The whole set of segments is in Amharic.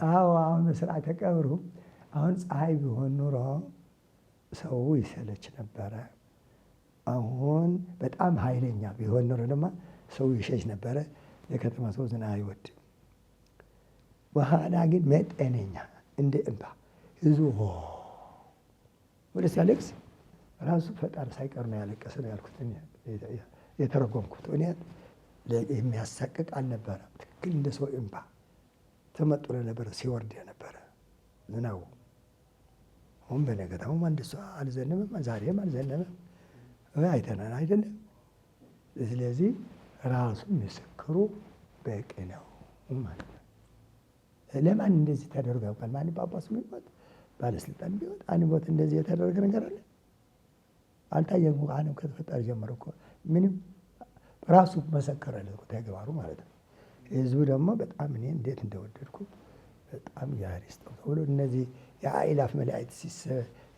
አዎ አሁን በስርዓተ ቀብሩ አሁን ፀሐይ ቢሆን ኑሮ ሰው ይሰለች ነበረ። አሁን በጣም ኃይለኛ ቢሆን ኑሮ ደግሞ ሰው ይሸሽ ነበረ። የከተማ ሰው ዝናብ አይወድም። በኋላ ግን መጠነኛ እንደ እንባ ህዝቡ ወደ ሲያለቅስ ራሱ ፈጣሪ ሳይቀር ነው ያለቀሰ ነው ያልኩት የተረጎምኩት። እኔ የሚያሳቅቅ አልነበረም። ትክክል እንደ ሰው እንባ ተመጥሎ ነበረ ሲወርድ የነበረ ዝናቡ። አሁን በነገታውም አንድ እሷ አልዘነበም፣ ዛሬም አልዘነበም። አይተናል አይደለም። ስለዚህ ራሱ ምስክሩ በቂ ነው ማለት ነው። ለማን እንደዚህ ተደርጎ ያውቃል? ማን ጳጳስ ቢሞት ባለስልጣን ቢሆን አንድ ቦታ እንደዚህ የተደረገ ነገር አለ? አልታየም። ዓለም ከተፈጠረ ጀምሮ እኮ ምንም ራሱ መሰከረለት ተግባሩ ማለት ነው። ህዝቡ ደግሞ በጣም እኔ እንዴት እንደወደድኩ በጣም ያሪስጠው ተብሎ እነዚህ የአእላፍ መላእክት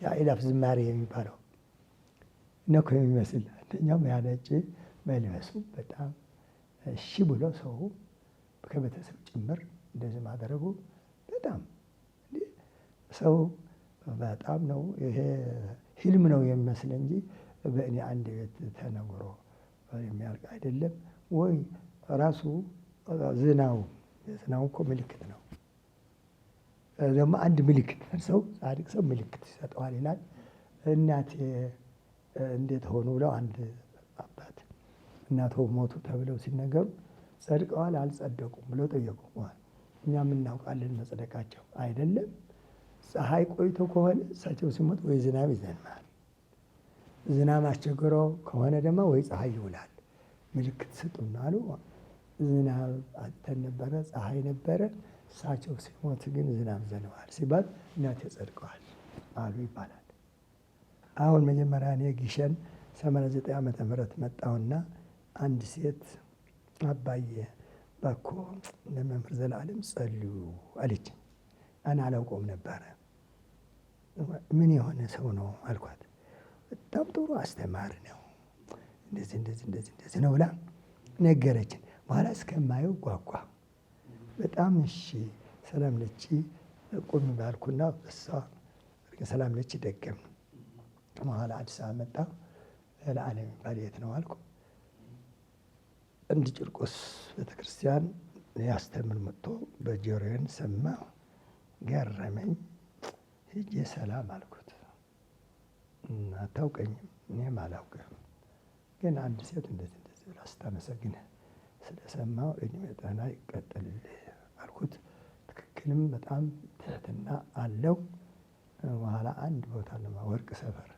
የአእላፍ ዝማሬ የሚባለው እነኮ የሚመስል አንደኛው ያነጭ መልበሱ በጣም እሺ ብሎ ሰው ከቤተሰብ ጭምር እንደዚህ ማድረጉ በጣም ሰው በጣም ነው። ይሄ ህልም ነው የሚመስል እንጂ በእኔ አንድ ቤት ተነግሮ የሚያልቅ አይደለም። ወይ ራሱ ዝናቡ እኮ ምልክት ነው። ደግሞ አንድ ምልክት ሰው ጻድቅ ሰው ምልክት ይሰጠዋል ይላል። እናቴ እንዴት ሆኑ ብለው አንድ አባት እናቶ ሞቱ ተብለው ሲነገሩ ጸድቀዋል አልጸደቁም ብለው ጠየቁ። እኛ የምናውቃለን መጽደቃቸው አይደለም። ፀሐይ ቆይቶ ከሆነ እሳቸው ሲሞት ወይ ዝናብ ይዘንባል፣ ዝናብ አስቸግረው ከሆነ ደግሞ ወይ ፀሐይ ይውላል። ምልክት ስጡና አሉ። ዝናብ አጥተን ነበረ፣ ፀሐይ ነበረ። እሳቸው ሲሞት ግን ዝናብ ዘንበዋል ሲባል እናቴ ጸድቀዋል አሉ ይባላል። አሁን መጀመሪያ እኔ ግሸን 89 ዓመተ ምህረት መጣሁና አንድ ሴት አባዬ እባክዎ ለመምህር ዘላለም ጸልዩ አለችኝ። እኔ አላውቀውም ነበረ። ምን የሆነ ሰው ነው አልኳት። በጣም ጥሩ አስተማሪ ነው፣ እንደዚህ ነው ብላ ነገረችን። በኋላ እስከማየው ጓጓ በጣም። እሺ ሰላም ነች ቁም ባልኩና እሷ ሰላም ነች ደገም። በኋላ አዲስ አበባ መጣሁ። ለዓለም የሚባል የት ነው አልኩ። እንድ ጭርቆስ ቤተክርስቲያን ያስተምር መጥቶ በጆሮዬን ሰማሁ፣ ገረመኝ። ሂጄ ሰላም አልኩት። አታውቀኝም? እኔም አላውቅም፣ ግን አንድ ሴት እንደዚህ ብላ ስታመሰግንህ ስለሰማሁ እድሜ ጤና ይቀጥልልህ አልኩት። ትክክልም በጣም ትህትና አለው። በኋላ አንድ ቦታ ወርቅ ሰፈር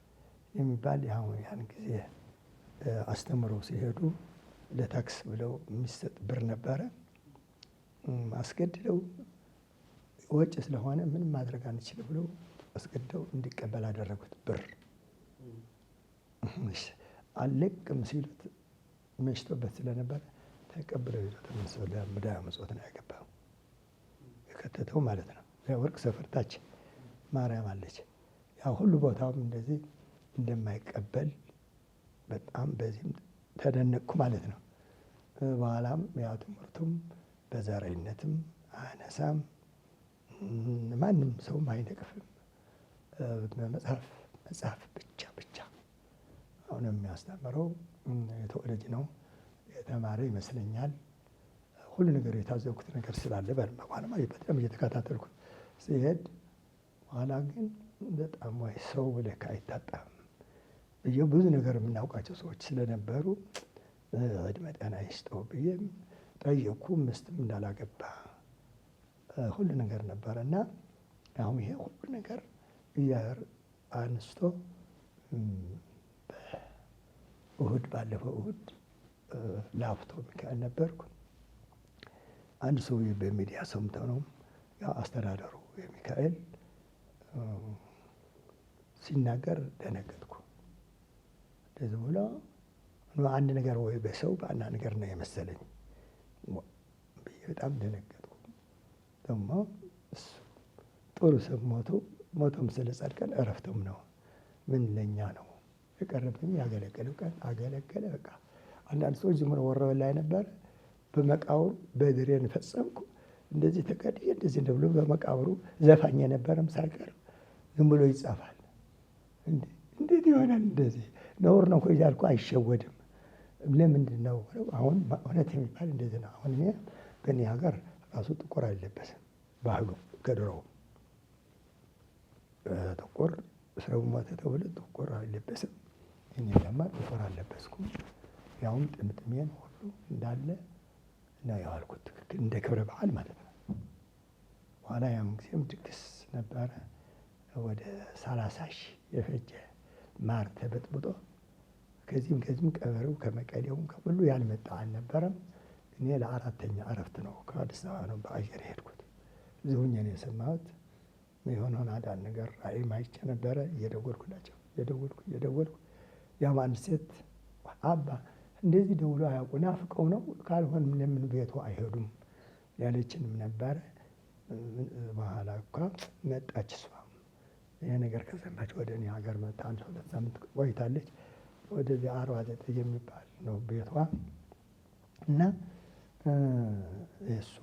የሚባል ያን ጊዜ አስተምረው ሲሄዱ ለታክስ ብለው የሚሰጥ ብር ነበረ። አስገድደው ወጪ ስለሆነ ምንም ማድረግ አንችልም ብለው አስገድደው እንዲቀበል አደረጉት። ብር አልለቅም ሲሉት መሽቶበት ስለነበረ ተቀብለው ይዞ ተመልሶ ለምዳያ መጽወት ነው ያገባው የከተተው ማለት ነው። ወርቅ ሰፈር ታች ማርያም አለች። ያው ሁሉ ቦታውም እንደዚህ እንደማይቀበል በጣም በዚህም ተደነቅኩ ማለት ነው። በኋላም ያው ትምህርቱም በዘረኝነትም አያነሳም፣ ማንም ሰውም አይነቅፍም። መጽሐፍ ብቻ አሁን የሚያስተምረው የተወለጅ ነው የተማረ ይመስለኛል። ሁሉ ነገር የታዘብኩት ነገር ስላለ በኋላማ በጣም እየተከታተልኩ ሲሄድ በኋላ ግን በጣም ወይ ሰው ለካ አይታጣም ብዬ ብዙ ነገር የምናውቃቸው ሰዎች ስለነበሩ እድሜ ጤና ይስጠው ብዬ ጠየቅኩ። ምስትም እንዳላገባ ሁሉ ነገር ነበረ እና አሁን ይሄ ሁሉ ነገር አንስቶ ባለፈው እሁድ ላፍቶ ሚካኤል ነበርኩ። አንድ ሰውዬ በሚዲያ ሰምተው ነው ያው አስተዳደሩ የሚካኤል ሲናገር ደነገጥኩ። እንደዚህ ብሎ አንድ ነገር ወይ በሰው በአንድ ነገር ነው የመሰለኝ። በጣም ደነገጥኩ። ደግሞ ጥሩ ሰው ሞቶም ስለጸድቀን እረፍቱም ነው። ምን ለኛ ነው የቀረብኝ? ያገለገለው ቀን አገለገለ። በቃ አንዳንድ ሰዎች ዝም ብሎ ወረበ ላይ ነበር። በመቃወም በድሬን ፈጸምኩ። እንደዚህ ተቀድዬ እንደዚህ እንደ ብሎ በመቃብሩ ዘፋኝ የነበረም ሳይቀር ዝም ብሎ ይጻፋል። እንዴት ይሆናል? እንደዚህ ነውር ነው እኮ እያልኩ አይሸወድም። ለምንድን ነው አሁን እውነት የሚባል እንደዚህ ነው። አሁን እኔ በእኔ ሀገር ራሱ ጥቁር አይለበስም ባህሉ ከድሮው ጥቁር ሰው ሞተ ተብሎ ጥቁር አይለበስም። እኔ ደግሞ ጥቁር አልለበስኩም። ያውም ጥምጥሜን ሁሉ እንዳለ ነው ያዋልኩት ትክክል እንደ ክብረ በዓል ማለት ነው። በኋላ ያም ጊዜም ድግስ ነበረ ወደ 30,000 የፈጀ ማር ተበጥብጦ ከዚህም ቀበሬው ከመቀሌውም ከሁሉ ያልመጣ አልነበረም። እኔ ለ4ኛ እረፍት ነው ከአዲስ አበባ ነው በአየር የሄድኩት። እዚሁ ሆኜ ነው የሰማሁት። የሆነውን አንዳንድ ነገር ራእይም አይቼ ነበረ። እየደወልኩላቸው እየደወልኩ ያም አንድ ሴት አባ እንደዚህ ደውሎ አያውቁ ናፍቀው ነው ካልሆንም ለምን ቤቱ አይሄዱም ያለችንም ነበረ። በኋላ እኮ መጣች እሷም ይሄ ነገር ከሰማች ወደ እኔ ሀገር መጣ። 1-2 ሳምንት ቆይታለች። ወደዚህ 49 የሚባል ነው ቤቷ እና እሱ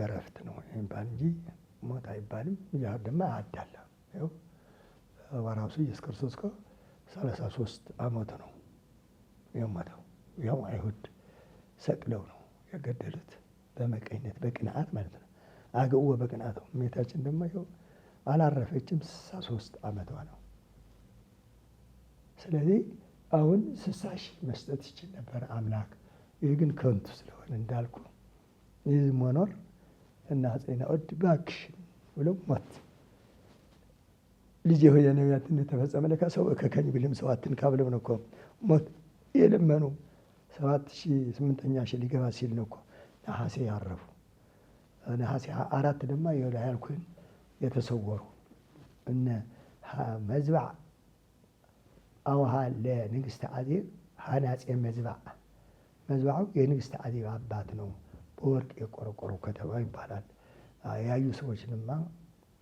እረፍት ነው የሚባል እንጂ ሞት አይባልም። እግዚአብሔር ደግሞ አያዳላም። ይኸው በራሱ ኢየሱስ ክርስቶስ እኮ 33 ዓመቱ ነው የሞተው። ያው አይሁድ ሰቅለው ነው የገደሉት በመቀኝነት በቅንዓት ማለት ነው። አግዕዎ በቅንዓት ነው። እመቤታችን ደግሞ ይኸው አላረፈችም 63 ዓመቷ ነው። ስለዚህ አሁን 60,000 መስጠት ይችል ነበር አምላክ። ይህ ግን ከንቱ ስለሆነ እንዳልኩ ይህ መኖር እና አፄ ናኦድ እባክሽን ብለው ሞት ልጄ ሆይ የነቢያት እንደተፈጸመ ለካ ሰው ከከኝ ብልም ሰው አትንካ ብለው ነው እኮ ሞት የለመኑ 8,000 ሊገባ ሲል ነው እኮ ነሐሴ ያረፉ። ነሐሴ 4 ደግሞ የወላ ያልኩህን የተሰወሩ እነ መዝባዕ አውሃ ለንግሥተ አዜብ ሐናፄ መዝባዕ መዝባዑ የንግሥተ አዜብ አባት ነው። በወርቅ የቆረቆሩ ከተማ ይባላል። ያዩ ሰዎችንማ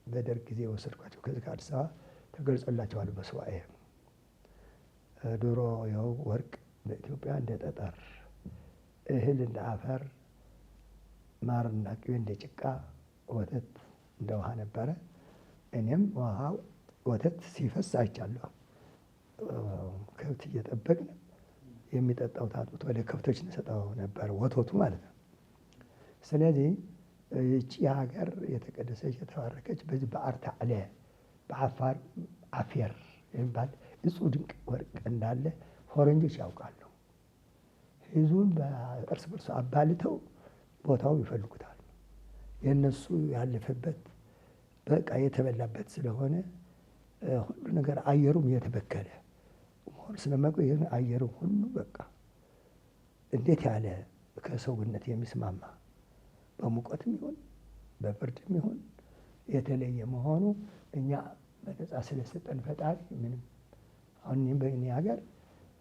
በደርግ ጊዜ ወሰድኳቸው። ከዚህ ከአዲስ አበባ ተገልጾላቸዋል በሱባኤ። ድሮ ይኸው ወርቅ በኢትዮጵያ እንደ ጠጠር፣ እህል እንደ አፈር፣ ማርና ቅቤ እንደ ጭቃ፣ ወተት እንደ ውሃ ነበረ። እኔም ውሃው ወተት ሲፈስ አይቻለሁ። ከብት እየጠበቅን የሚጠጣው ታጥቦት ወደ ከብቶች እንሰጠው ነበር ወተቱ ማለት ነው። ስለዚህ ይቺ ሀገር የተቀደሰች የተባረከች በዚህ በአርታዕለ በአፋር አፌር የሚባል እጹብ ድንቅ ወርቅ እንዳለ ፈረንጆች ያውቃሉ። ህዝቡን በእርስ በርሱ አባልተው ቦታው ይፈልጉታል። የእነሱ ያለፈበት በቃ የተበላበት ስለሆነ ሁሉ ነገር አየሩም የተበከለ መሆኑ ስለማውቀው ይህን አየሩ ሁሉ በቃ እንዴት ያለ ከሰውነት የሚስማማ በሙቀትም ይሁን በብርድም ይሁን የተለየ መሆኑ እኛ በነፃ ስለሰጠን ፈጣሪ ምንም አሁን በእኔ ሀገር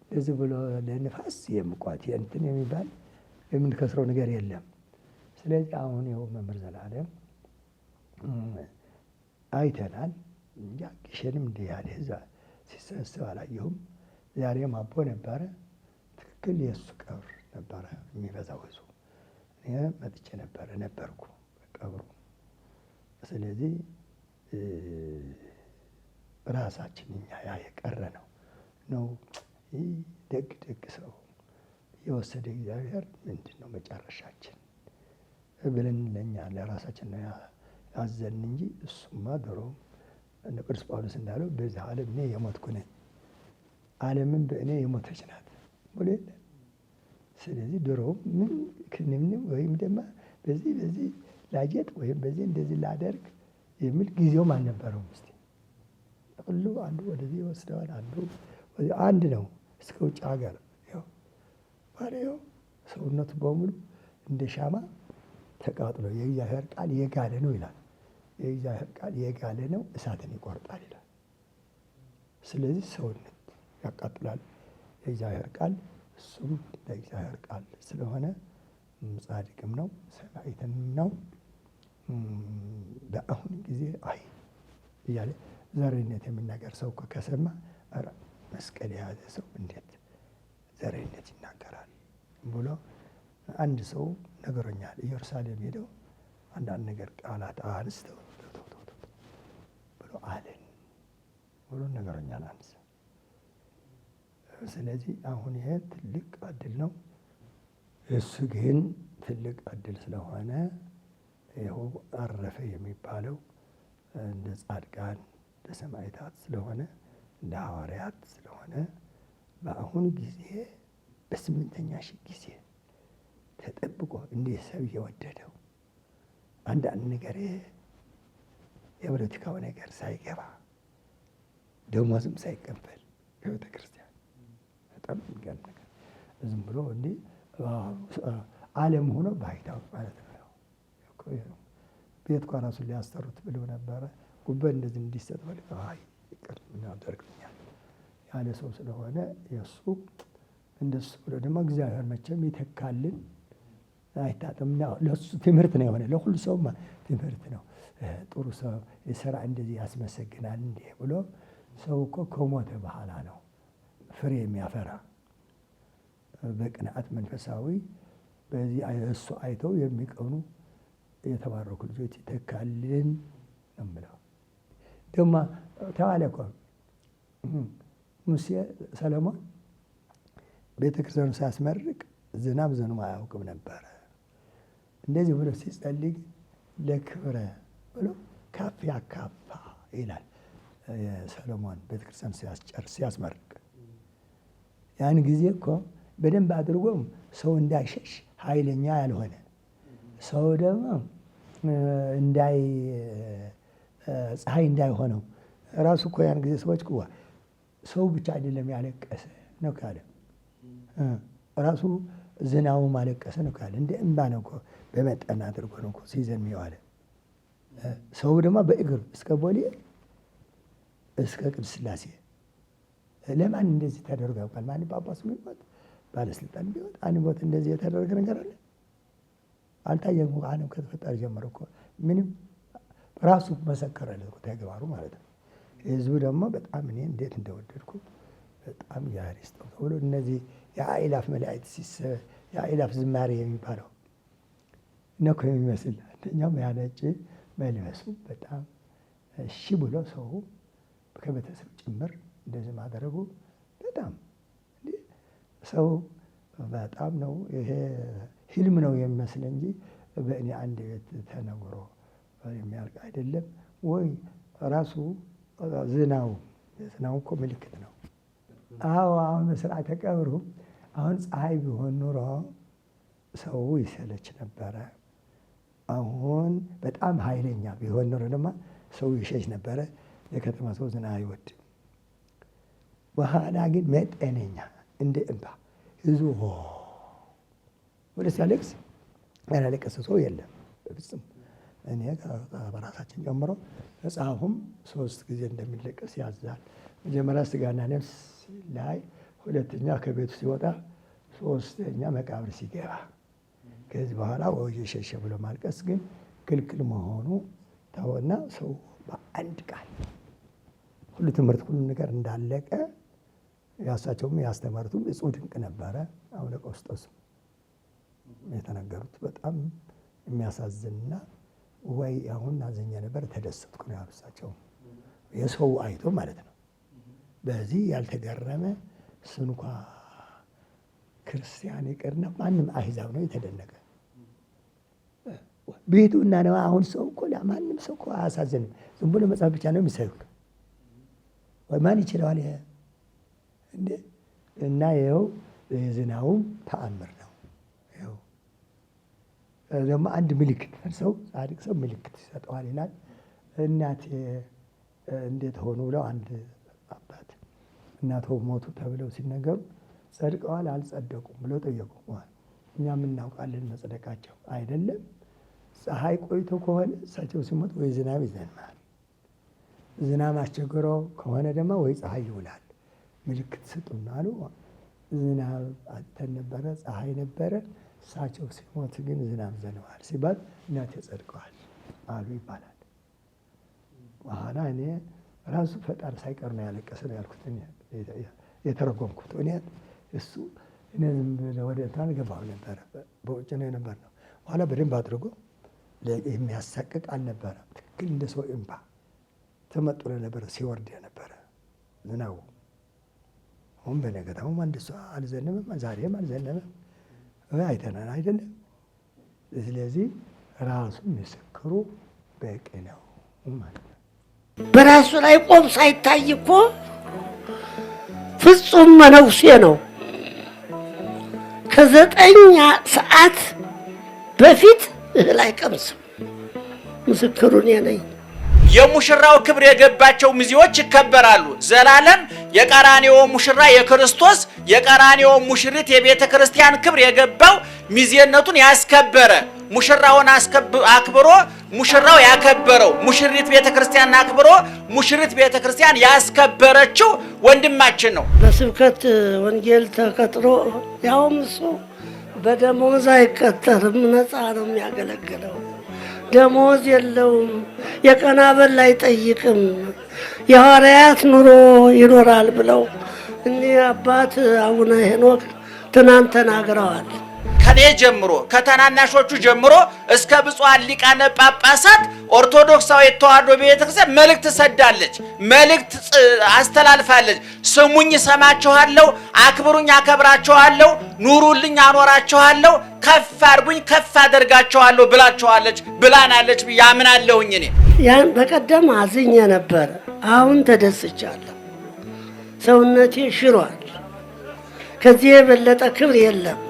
እንደዚህ ብሎ ለንፋስ የምቋት የእንትን የሚባል የምንከስረው ነገር የለም። ስለዚህ አሁን ይኸው መምህር ዘላለም አይተናል። እንጃ ግሸንም እንዲህ ያለ ህዝብ ሲሰበሰብ አላየሁም። ዛሬም አቦ ነበረ። ትክክል የእሱ ቀብር ነበረ የሚበዛው ህዝቡ። እኔ መጥቼ ነበርኩ ቀብሩ። ስለዚህ ራሳችን እኛ ያ የቀረ ነው ይህ ደግ ሰው የወሰደ እግዚአብሔር ምንድን ነው መጨረሻችን ብለን ለእኛ ለራሳችን ነው ያዘን እንጂ እሱማ ድሮም ቅዱስ ጳውሎስ እንዳለው በዚህ ዓለም እኔ የሞትኩ ነኝ፣ ዓለምን በእኔ የሞተች ናት ብሎ የለ። ስለዚህ ድሮም ምን ክንምንም ወይም ደግሞ በዚህ ላጌጥ ወይም በዚህ እንደዚህ ላደርግ የሚል ጊዜውም አልነበረውም። እስቲ ሁሉ አንዱ ወደዚህ ይወስደዋል፣ አንድ ነው እስከ ውጭ ሀገር ባሪያው ሰውነቱ በሙሉ እንደ ሻማ ተቃጥሎ የእግዚአብሔር ቃል የጋለ ነው ይላል። የእግዚአብሔር ቃል የጋለ ነው እሳትን ይቆርጣል ይላል። ስለዚህ ሰውነት ያቃጥላል የእግዚአብሔር ቃል። እሱም ለእግዚአብሔር ቃል ስለሆነ ጻድቅም ነው ሰማዕትም ነው። በአሁን ጊዜ አይ እያለ ዘረኝነት የሚናገር ሰው እኮ ከሰማ መስቀል የያዘ ሰው እንዴት ዘረኝነት ይናገራል ብሎ አንድ ሰው ነገሮኛል። ኢየሩሳሌም ሄደው አንዳንድ ነገር ቃላት አንስተው ብሎ አለን ብሎ ነገሮኛል አንድ ሰው። ስለዚህ አሁን ይሄ ትልቅ እድል ነው። እሱ ግን ትልቅ እድል ስለሆነ ይኸው አረፈ የሚባለው እንደ ጻድቃን እንደ ሰማዕታት ስለሆነ እንደ ሐዋርያት ስለሆነ በአሁኑ ጊዜ በ8ኛ ሺህ ጊዜ ተጠብቆ እንዲህ ሰው የወደደው አንዳንድ ነገር የፖለቲካው ነገር ሳይገባ ደሞዝም ሳይቀበል በቤተ ክርስቲያን በጣም የሚገርም ነገር ዝም ብሎ እንዲህ ዓለም ሆኖ ባይታወቅ ማለት ነው። ቤት እኮ ራሱን ሊያሰሩት ብለው ነበረ። ጉበት እንደዚህ እንዲሰጥ ፈልግ ይቅር ምን ያደርግልኛል ያለ ሰው ስለሆነ የእሱ እንደሱ ብሎ ደግሞ እግዚአብሔር መቼም ይተካልን አይታጥም። ለእሱ ትምህርት ነው የሆነ ለሁሉ ሰው ትምህርት ነው። ጥሩ ሰው የስራ እንደዚህ ያስመሰግናል እንዲህ ብሎ ሰው እኮ ከሞተ በኋላ ነው ፍሬ የሚያፈራ። በቅንዓት መንፈሳዊ በዚህ እሱ አይተው የሚቀኑ የተባረኩ ልጆች ይተካልን ነው የምለው። ደግሞ ተባለ እኮ ሙሴ ሰለሞን ቤተ ክርስቲያኑ ሲያስመርቅ ዝናብ ዘንቦ አያውቅም ነበረ። እንደዚህ ብሎ ሲጸልይ ለክብረ ብሎ ካፍ ያካፋ ይላል። ሰለሞን ቤተ ክርስቲያን ሲያስመርቅ ያን ጊዜ እኮ በደንብ አድርጎም ሰው እንዳይሸሽ ኃይለኛ ያልሆነ ሰው ደግሞ ፀሐይ እንዳይሆነው ራሱ እኮ ያን ጊዜ ሰዎች እኮ ሰው ብቻ አይደለም ያለቀሰ ነው ካለ ራሱ ዝናቡ ማለቀሰ ነው ካለ እንደ እምባ ነው እኮ በመጠን አድርጎ ነው እኮ ሲዘንብ የዋለ። ሰው ደግሞ በእግር እስከ ቦሌ እስከ ቅድስት ሥላሴ ለማን እንደዚህ ተደርጎ ያውቃል? ማን ጳጳስ ቢሞት ባለስልጣን ቢሆን አንድ ሞት እንደዚህ የተደረገ ነገር አለ? አልታየም። ዓለም ከተፈጠረ ጀምሮ እኮ ምንም ራሱ መሰከረለት እኮ ተግባሩ ማለት ነው። ህዝቡ ደግሞ በጣም እኔ እንዴት እንደወደድኩ በጣም እግዚአብሔር ይስጠው ተብሎ እነዚህ የአእላፍ መላእክት የአእላፍ ዝማሬ የሚባለው ነው እኮ የሚመስል አንደኛው ያነጭ መልበሱ በጣም እሺ ብሎ ሰው ከቤተሰብ ጭምር እንደዚህ ማድረጉ በጣም ሰው በጣም ነው ይሄ ህልም ነው የሚመስል እንጂ በእኔ አንድ ቤት ተነግሮ የሚያልቅ አይደለም። ወይ ራሱ ዝናው እኮ ምልክት ነው። አዎ አሁን በስርዓተ ቀብሩ አሁን ፀሐይ ቢሆን ኑሮ ሰው ይሰለች ነበረ። አሁን በጣም ኃይለኛ ቢሆን ኑሮ ደግሞ ሰው ይሸሽ ነበረ። የከተማ ሰው ዝናብ አይወድም። በኋላ ግን መጠነኛ እንደ እንባ ህዝቡ ወደ ሲያለቅስ ያላለቀሰ ሰው የለም በፍጹም። እኔ በራሳችን ጀምሮ መጽሐፉም 3 ጊዜ እንደሚለቀስ ያዛል። መጀመሪያ ስጋና ነፍስ ላይ፣ ሁለተኛ ከቤቱ ሲወጣ፣ ሶስተኛ መቃብር ሲገባ። ከዚህ በኋላ ወይ ሸሸ ብሎ ማልቀስ ግን ክልክል መሆኑ ታወና ሰው በአንድ ቃል ሁሉ ትምህርት ሁሉ ነገር እንዳለቀ ያሳቸውም ያስተማሩትም እጹብ ድንቅ ነበረ። አቡነ ቀውስጦስ የተናገሩት በጣም የሚያሳዝንና ወይ አሁን አዘኛ ነበር ተደሰትኩ ነው ያሉት እሳቸው። የሰው አይቶ ማለት ነው። በዚህ ያልተገረመ ስንኳ ክርስቲያን ይቅርና ማንም አህዛብ ነው የተደነቀ። ቤቱና ነው አሁን ሰው እኮ ማንም ሰው እኮ አያሳዝንም። ዝም ብሎ መጽሐፍ ብቻ ነው የሚሰብክ። ወይ ማን ይችላል ይሄ እንዴ? እና ይኸው የዝናቡም ተአምር ነው። ይኸው ደግሞ አንድ ምልክት ሰው ጻድቅ ሰው ምልክት ይሰጠዋል ይላል። እናቴ እንዴት ሆኑ ብለው አንድ አባት እናቶ ሞቱ ተብለው ሲነገሩ ጸድቀዋል አልጸደቁም ብለው ጠየቁ። እኛም እናውቃለን መጽደቃቸው አይደለም። ፀሐይ ቆይቶ ከሆነ እሳቸው ሲሞት ወይ ዝናብ ይዘንባል። ዝናብ አስቸግሮ ከሆነ ደግሞ ወይ ፀሐይ ይውላል። ምልክት ስጡና አሉ። ዝናብ አጥተን ነበረ፣ ፀሐይ ነበረ። እሳቸው ሲሞት ግን ዝናብ ዘንበዋል ሲባል እናቴ ጸድቀዋል አሉ ይባላል። በኋላ እኔ ራሱ ፈጣሪ ሳይቀር ነው ያለቀሰ ነው ያልኩት የተረጎምኩት። እኔ እሱ እኔም ወደ እንትን ገባሁ ነበር። በውጭ ነው የነበርነው። በኋላ በደንብ አድርጎ የሚያሳቅቅ አልነበረም። ትክክል እንደ ሰው እንባ ተመጥሮ ነበር ሲወርድ የነበረ ዝናቡ። አሁን በነገታውም አንድ ሰው አልዘነበም፣ ዛሬም አልዘነበም። አይተናል አይደለም። ስለዚህ ራሱ ምስክሩ በቂ ነው ማለት ነው። በራሱ ላይ ቆብ ሳይታይ እኮ ፍጹም መነኩሴ ነው። ከ9 ሰዓት በፊት እህል አይቀምስም። ምስክሩ እኔ ነኝ። የሙሽራው ክብር የገባቸው ሚዜዎች ይከበራሉ። ዘላለም የቀራንዮ ሙሽራ የክርስቶስ የቀራንዮ ሙሽሪት የቤተ ክርስቲያን ክብር የገባው ሚዜነቱን ያስከበረ ሙሽራውን አክብሮ ሙሽራው ያከበረው ሙሽሪት ቤተ ክርስቲያን አክብሮ ሙሽሪት ቤተ ክርስቲያን ያስከበረችው ወንድማችን ነው። በስብከት ወንጌል ተቀጥሮ ያውም እሱ በደሞዝ አይቀጠርም፣ ነፃ ነው የሚያገለግለው። ደሞዝ የለውም፣ የቀን አበል አይጠይቅም። የሐዋርያት ኑሮ ይኖራል ብለው እኒህ አባት አቡነ ሄኖክ ትናንት ተናግረዋል። ከኔ ጀምሮ ከተናናሾቹ ጀምሮ እስከ ብፁዓን ሊቃነ ጳጳሳት ኦርቶዶክሳዊ ተዋሕዶ ቤተክርስቲያን መልእክት ሰዳለች፣ መልእክት አስተላልፋለች። ስሙኝ ሰማችኋለሁ፣ አክብሩኝ አከብራችኋለሁ፣ ኑሩልኝ አኖራችኋለሁ፣ ከፍ አድርጉኝ ከፍ አደርጋችኋለሁ ብላችኋለች ብላናለች ብዬ አምናለሁኝ። እኔ ያን በቀደም አዝኜ ነበር፣ አሁን ተደስቻለሁ። ሰውነቴ ሽሯል። ከዚህ የበለጠ ክብር የለም።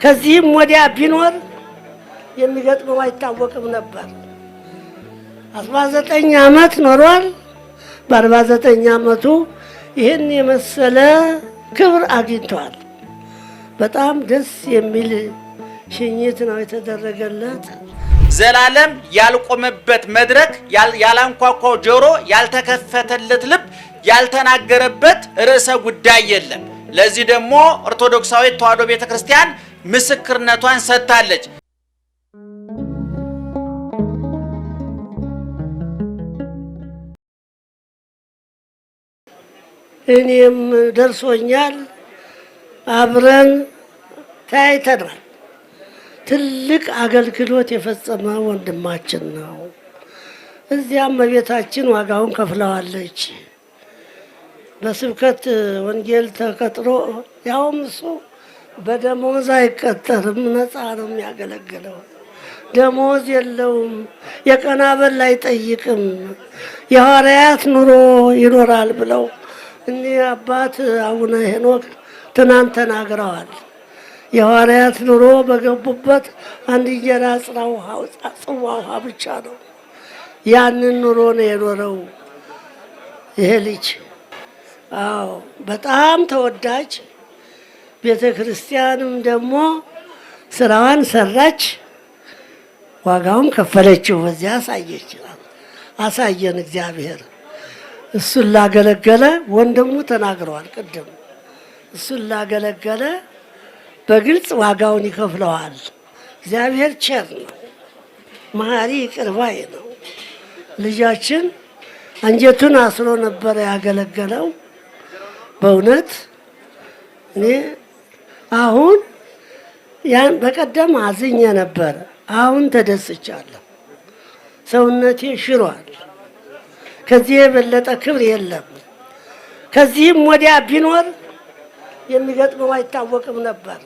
ከዚህም ወዲያ ቢኖር የሚገጥመው አይታወቅም ነበር። 19 ዓመት ኖሯል። በ49 ዓመቱ ይህን የመሰለ ክብር አግኝቷል። በጣም ደስ የሚል ሽኝት ነው የተደረገለት። ዘላለም ያልቆመበት መድረክ፣ ያላንኳኳው ጆሮ፣ ያልተከፈተለት ልብ፣ ያልተናገረበት ርዕሰ ጉዳይ የለም። ለዚህ ደግሞ ኦርቶዶክሳዊ ተዋሕዶ ቤተክርስቲያን ምስክርነቷን ሰጥታለች። እኔም ደርሶኛል፣ አብረን ታይተናል። ትልቅ አገልግሎት የፈጸመ ወንድማችን ነው። እዚያም እመቤታችን ዋጋውን ከፍለዋለች። በስብከት ወንጌል ተቀጥሮ ያውም እሱ በደሞዝ አይቀጠርም፣ ነፃ ነው የሚያገለግለው። ደሞዝ የለውም፣ የቀን አበል አይጠይቅም። የሐዋርያት ኑሮ ይኖራል ብለው እኒህ አባት አቡነ ሄኖክ ትናንት ተናግረዋል። የሐዋርያት ኑሮ በገቡበት አንድ እንጀራ ጽዋ ውሃ ብቻ ነው። ያንን ኑሮ ነው የኖረው ይሄ ልጅ። አዎ በጣም ተወዳጅ። ቤተ ክርስቲያንም ደግሞ ስራዋን ሰራች፣ ዋጋውን ከፈለችው። በዚያ አሳየን እግዚአብሔር። እሱን ላገለገለ ወንድሙ ተናግረዋል ቅድም። እሱን ላገለገለ በግልጽ ዋጋውን ይከፍለዋል። እግዚአብሔር ቸር ነው፣ መሐሪ ይቅር ባይ ነው። ልጃችን አንጀቱን አስሮ ነበረ ያገለገለው። በእውነት እኔ አሁን ያን በቀደም አዝኜ ነበር፣ አሁን ተደስቻለሁ። ሰውነቴ ሽሯል። ከዚህ የበለጠ ክብር የለም። ከዚህም ወዲያ ቢኖር የሚገጥመው አይታወቅም ነበር።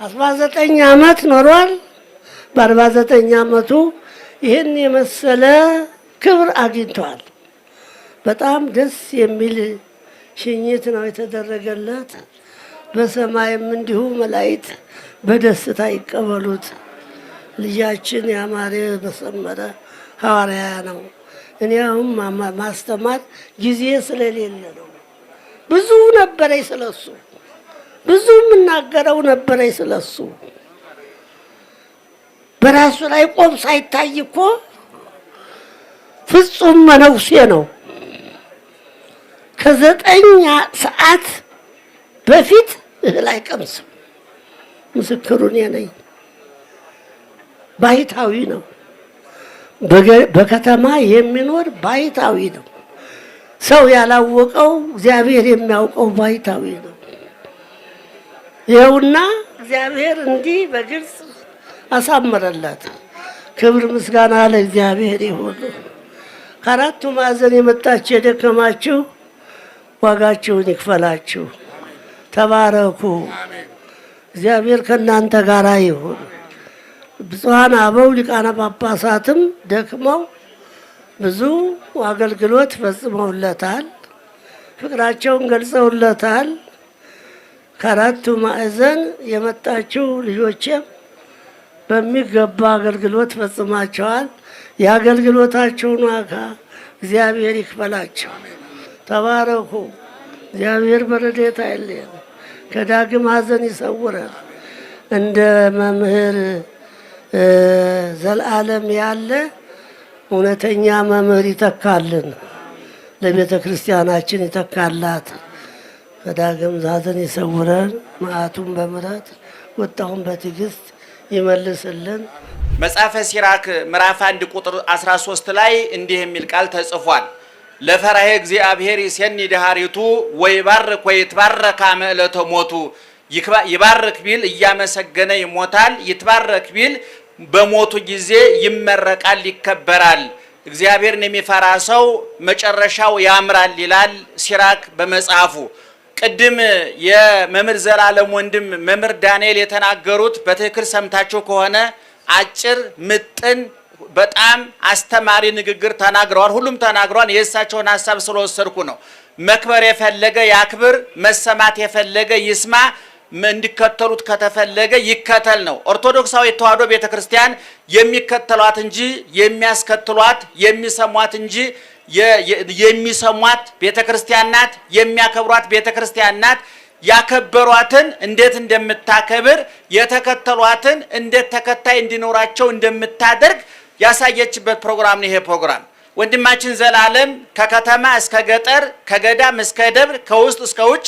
19 ዓመት ኖሯል። በ49 ዓመቱ ይህን የመሰለ ክብር አግኝቷል። በጣም ደስ የሚል ሽኝት ነው የተደረገለት። በሰማይም እንዲሁ መላእክት በደስታ ይቀበሉት። ልጃችን ያማረ በሰመረ ሐዋርያ ነው። እኔ አሁን ማስተማር ጊዜ ስለሌለ ነው። ብዙ ነበረኝ ስለሱ፣ ብዙ የምናገረው ነበረኝ ስለሱ። በራሱ ላይ ቆብ ሳይታይ እኮ ፍጹም መነኩሴ ነው። ከ9 ሰዓት በፊት እህል አይቀምስም። ምስክሩ እኔ ነኝ። ባይታዊ ነው። በከተማ የሚኖር ባይታዊ ነው። ሰው ያላወቀው እግዚአብሔር የሚያውቀው ባይታዊ ነው። ይኸውና እግዚአብሔር እንዲህ በግልጽ አሳመረላት። ክብር ምስጋና ለእግዚአብሔር ይሁን። ከአራቱ ማዕዘን የመጣችሁ የደከማችሁ ዋጋችሁን ይክፈላችሁ። ተባረኩ። እግዚአብሔር ከእናንተ ጋር ይሁን። ብፁዓን አበው ሊቃነ ጳጳሳትም ደክመው ብዙ አገልግሎት ፈጽመውለታል። ፍቅራቸውን ገልጸውለታል። ከአራቱ ማዕዘን የመጣችሁ ልጆችም በሚገባ አገልግሎት ፈጽማቸዋል። የአገልግሎታቸውን ዋጋ እግዚአብሔር ይክፈላቸው። ተባረኩ። እግዚአብሔር በረድኤቱ አይለየን፣ ከዳግም ሐዘን ይሰውረን። እንደ መምህር ዘላለም ያለ እውነተኛ መምህር ይተካልን፣ ለቤተ ክርስቲያናችን ይተካላት። ከዳግም ሐዘን ይሰውረን፣ መዓቱን በምሕረት ቁጣውን በትዕግስት ይመልስልን። መጽሐፈ ሲራክ ምዕራፍ 1 ቁጥር 13 ላይ እንዲህ የሚል ቃል ተጽፏል። ለፈራሄ እግዚአብሔር ይሴኒ ደሃሪቱ ወይባርክ ወይትባረክ አመ ዕለተ ሞቱ። ይባርክ ቢል እያመሰገነ ይሞታል፣ ይትባረክ ቢል በሞቱ ጊዜ ይመረቃል፣ ይከበራል። እግዚአብሔርን የሚፈራ ሰው መጨረሻው ያምራል ይላል ሲራክ በመጽሐፉ። ቅድም የመምህር ዘላለም ወንድም መምህር ዳንኤል የተናገሩት በትክክል ሰምታችሁ ከሆነ አጭር ምጥን በጣም አስተማሪ ንግግር ተናግረዋል። ሁሉም ተናግረዋል። የእሳቸውን ሀሳብ ስለወሰድኩ ነው። መክበር የፈለገ ያክብር፣ መሰማት የፈለገ ይስማ፣ እንዲከተሉት ከተፈለገ ይከተል ነው። ኦርቶዶክሳዊ ተዋሕዶ ቤተክርስቲያን የሚከተሏት እንጂ የሚያስከትሏት፣ የሚሰሟት እንጂ የሚሰሟት ቤተክርስቲያን ናት። የሚያከብሯት ቤተክርስቲያን ናት። ያከበሯትን እንዴት እንደምታከብር፣ የተከተሏትን እንዴት ተከታይ እንዲኖራቸው እንደምታደርግ ያሳየችበት ፕሮግራም ነው ይሄ ፕሮግራም። ወንድማችን ዘላለም ከከተማ እስከ ገጠር፣ ከገዳም እስከ ደብር፣ ከውስጥ እስከ ውጭ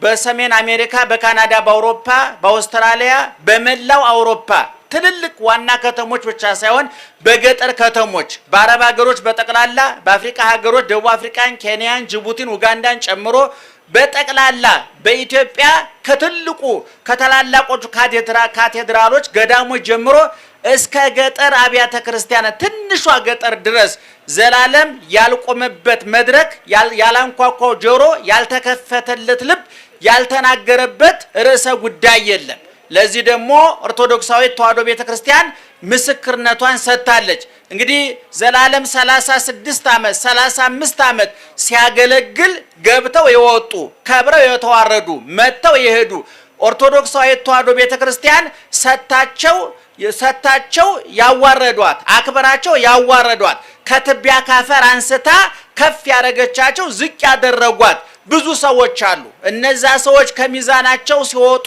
በሰሜን አሜሪካ፣ በካናዳ፣ በአውሮፓ፣ በአውስትራሊያ፣ በመላው አውሮፓ ትልልቅ ዋና ከተሞች ብቻ ሳይሆን በገጠር ከተሞች፣ በአረብ ሀገሮች በጠቅላላ፣ በአፍሪካ ሀገሮች ደቡብ አፍሪካን፣ ኬንያን፣ ጅቡቲን፣ ኡጋንዳን ጨምሮ በጠቅላላ በኢትዮጵያ ከትልቁ ከታላላቆቹ ካቴድራሎች ገዳሞች ጀምሮ እስከ ገጠር አብያተ ክርስቲያናት ትንሿ ገጠር ድረስ ዘላለም ያልቆመበት መድረክ፣ ያላንኳኳው ጆሮ፣ ያልተከፈተለት ልብ፣ ያልተናገረበት ርዕሰ ጉዳይ የለም። ለዚህ ደግሞ ኦርቶዶክሳዊት ተዋሕዶ ቤተክርስቲያን ምስክርነቷን ሰጥታለች። እንግዲህ ዘላለም 36 ዓመት 35 ዓመት ሲያገለግል ገብተው የወጡ ከብረው የተዋረዱ መጥተው የሄዱ ኦርቶዶክሳዊት ተዋሕዶ ቤተክርስቲያን ሰታቸው ያዋረዷት፣ አክብራቸው ያዋረዷት፣ ከትቢያ ካፈር አንስታ ከፍ ያደረገቻቸው፣ ዝቅ ያደረጓት ብዙ ሰዎች አሉ። እነዛ ሰዎች ከሚዛናቸው ሲወጡ፣